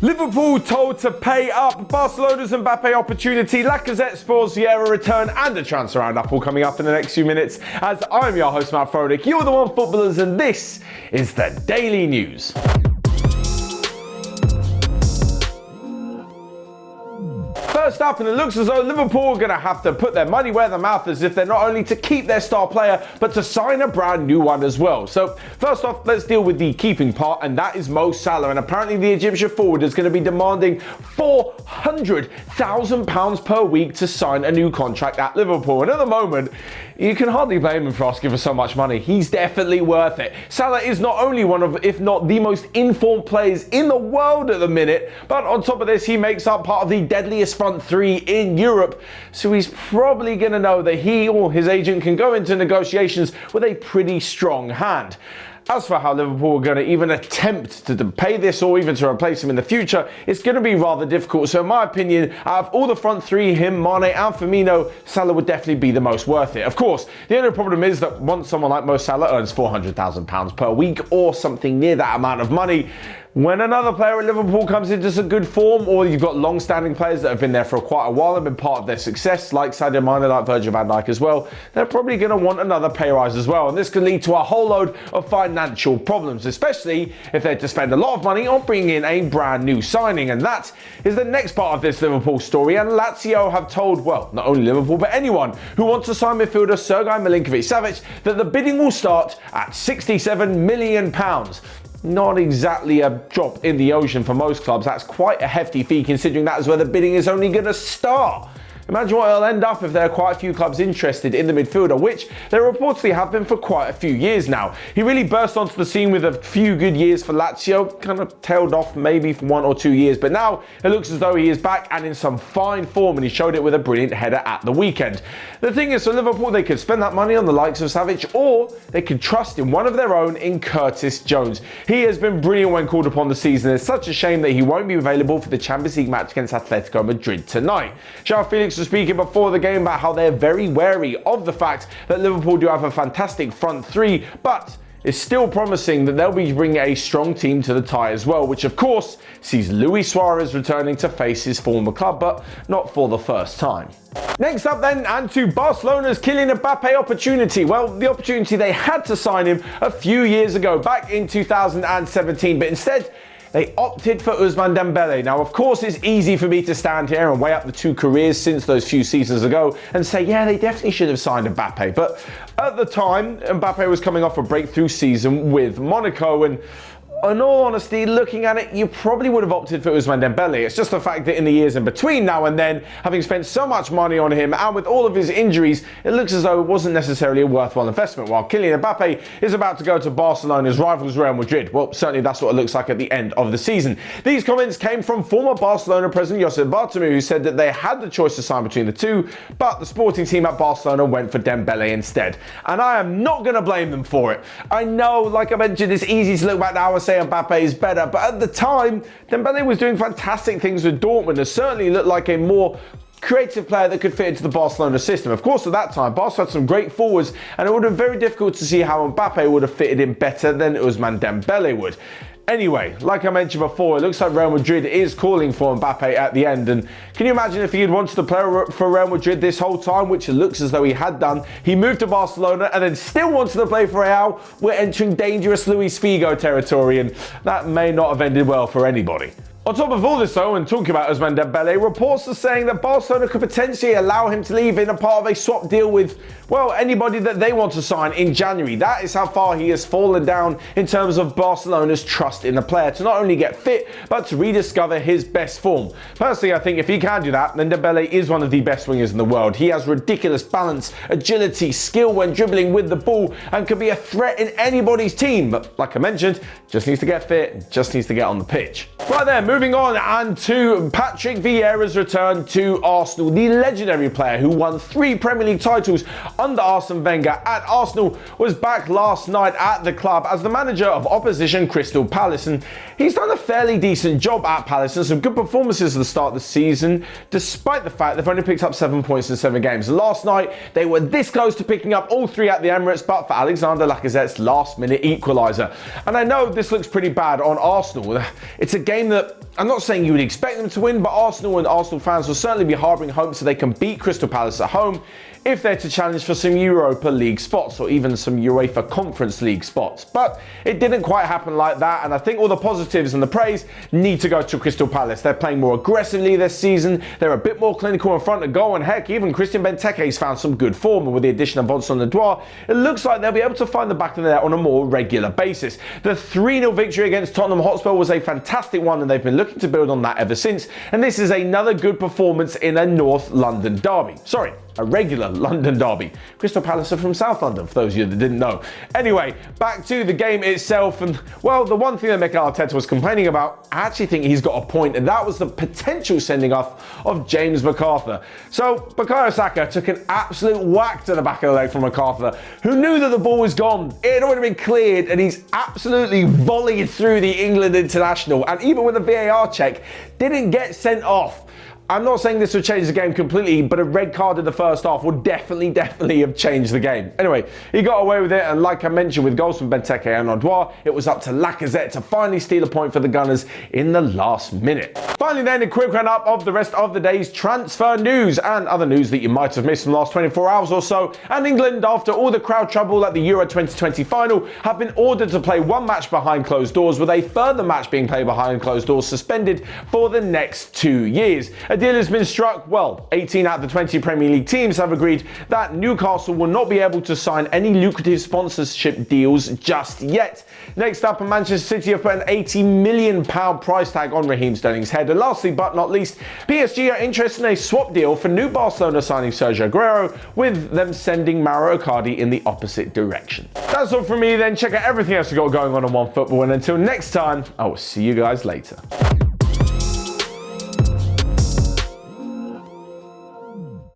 Liverpool told to pay up. Barcelona's Mbappe opportunity, Lacazette Sports Vieira return, and a transfer roundup all coming up in the next few minutes. As I'm your host, Matt Frodick, you're the One Footballers, and this is the Daily News. First up, and it looks as though Liverpool are going to have to put their money where their mouth is if they're not only to keep their star player, but to sign a brand new one as well. So first off, let's deal with the keeping part, and that is Mo Salah. And apparently the Egyptian forward is going to be demanding £400,000 per week to sign a new contract at Liverpool. And at the moment, you can hardly blame him for asking for so much money. He's definitely worth it. Salah is not only one of, if not the most informed players in the world at the minute, but on top of this, he makes up part of the deadliest front three in Europe. So he's probably going to know that he or his agent can go into negotiations with a pretty strong hand. As for how Liverpool are going to even attempt to pay this or even to replace him in the future, it's going to be rather difficult. So in my opinion, out of all the front three, him, Mane and Firmino, Salah would definitely be the most worth it. Of course, the only problem is that once someone like Mo Salah earns £400,000 per week or something near that amount of money, when another player at Liverpool comes into some good form, or you've got long-standing players that have been there for quite a while and been part of their success, like Sadio Mane, like Virgil van Dijk as well, they're probably going to want another pay rise as well. And this could lead to a whole load of financial problems, especially if they're to spend a lot of money on bringing in a brand new signing. And that is the next part of this Liverpool story. And Lazio have told, well, not only Liverpool, but anyone who wants to sign midfielder Sergej Milinkovic-Savic that the bidding will start at £67 million. Not exactly a drop in the ocean for most clubs. That's quite a hefty fee considering that is where the bidding is only going to start. Imagine what it'll end up if there are quite a few clubs interested in the midfielder, which there reportedly have been for quite a few years now. He really burst onto the scene with a few good years for Lazio, kind of tailed off maybe for 1 or 2 years, but now it looks as though he is back and in some fine form, and he showed it with a brilliant header at the weekend. The thing is, for Liverpool, they could spend that money on the likes of Savic, or they could trust in one of their own in Curtis Jones. He has been brilliant when called upon this season. It's such a shame that he won't be available for the Champions League match against Atletico Madrid tonight. João Felix was speaking before the game about how they're very wary of the fact that Liverpool do have a fantastic front three, but it's still promising that they'll be bringing a strong team to the tie as well, which of course sees Luis Suarez returning to face his former club, but not for the first time. Next up then, and to Barcelona's Kylian Mbappe opportunity. Well, the opportunity they had to sign him a few years ago, back in 2017, but instead they opted for Ousmane Dembele. Now, of course, it's easy for me to stand here and weigh up the two careers since those few seasons ago and say, yeah, they definitely should have signed Mbappe. But at the time, Mbappe was coming off a breakthrough season with Monaco, and in all honesty, looking at it, you probably would have opted for Ousmane Dembele. It's just the fact that in the years in between now and then, having spent so much money on him and with all of his injuries, it looks as though it wasn't necessarily a worthwhile investment. While Kylian Mbappe is about to go to Barcelona's rivals Real Madrid. Well, certainly that's what it looks like at the end of the season. These comments came from former Barcelona president Josep Bartomeu, who said that they had the choice to sign between the two, but the sporting team at Barcelona went for Dembele instead. And I am not going to blame them for it. I know, like I mentioned, it's easy to look back now and say Mbappe is better, but at the time, Dembele was doing fantastic things with Dortmund and certainly looked like a more creative player that could fit into the Barcelona system. Of course, at that time, Barca had some great forwards, and it would have been very difficult to see how Mbappe would have fitted in better than Ousmane Dembele would. Anyway, like I mentioned before, it looks like Real Madrid is calling for Mbappe at the end. And can you imagine if he had wanted to play for Real Madrid this whole time, which it looks as though he had done? He moved to Barcelona and then still wanted to play for Real. We're entering dangerous Luis Figo territory, and that may not have ended well for anybody. On top of all this though, and talking about Ousmane Dembele, reports are saying that Barcelona could potentially allow him to leave in a part of a swap deal with, well, anybody that they want to sign in January. That is how far he has fallen down in terms of Barcelona's trust in the player to not only get fit, but to rediscover his best form. Personally, I think if he can do that, then Dembele is one of the best wingers in the world. He has ridiculous balance, agility, skill when dribbling with the ball, and can be a threat in anybody's team. But like I mentioned, just needs to get fit, just needs to get on the pitch. Right there, moving on and to Patrick Vieira's return to Arsenal. The legendary player who won 3 Premier League titles under Arsene Wenger at Arsenal was back last night at the club as the manager of opposition Crystal Palace, and he's done a fairly decent job at Palace and some good performances at the start of the season, despite the fact they've only picked up 7 points in 7 games. Last night they were this close to picking up all 3 at the Emirates, but for Alexander Lacazette's last minute equaliser. And I know this looks pretty bad on Arsenal. It's a game that I'm not saying you would expect them to win, but Arsenal and Arsenal fans will certainly be harbouring hope so they can beat Crystal Palace at home if they're to challenge for some Europa League spots or even some UEFA Conference League spots. But it didn't quite happen like that, and I think all the positives and the praise need to go to Crystal Palace. They're playing more aggressively this season, they're a bit more clinical in front of goal, and heck, even Christian Benteke's found some good form, and with the addition of Vincent Edouard, it looks like they'll be able to find the back of the net on a more regular basis. The 3-0 victory against Tottenham Hotspur was a fantastic one, and they've been looking to build on that ever since, and this is another good performance in a North London derby. Sorry, a regular London derby. Crystal Palace are from South London, for those of you that didn't know. Anyway, back to the game itself, and well, the one thing that Mikel Arteta was complaining about, I actually think he's got a point, and that was the potential sending off of James McArthur. So, Bukayo Saka took an absolute whack to the back of the leg from McArthur, who knew that the ball was gone. It had already been cleared, and he's absolutely volleyed through the England international, and even with a VAR check, didn't get sent off. I'm not saying this would change the game completely, but a red card in the first half would definitely have changed the game. Anyway, he got away with it, and like I mentioned, with goals from Benteke and Edouard, it was up to Lacazette to finally steal a point for the Gunners in the last minute. Finally then, a quick run-up of the rest of the day's transfer news and other news that you might have missed in the last 24 hours or so. And England, after all the crowd trouble at the Euro 2020 final, have been ordered to play one match behind closed doors, with a further match being played behind closed doors suspended for the next 2 years. A deal has been struck. Well, 18 out of the 20 Premier League teams have agreed that Newcastle will not be able to sign any lucrative sponsorship deals just yet. Next up, Manchester City have put an £80 million price tag on Raheem Sterling's head. And lastly, but not least, PSG are interested in a swap deal for new Barcelona signing Sergio Aguero, with them sending Mauro Icardi in the opposite direction. That's all from me then. Check out everything else we've got going on OneFootball, and until next time, I will see you guys later.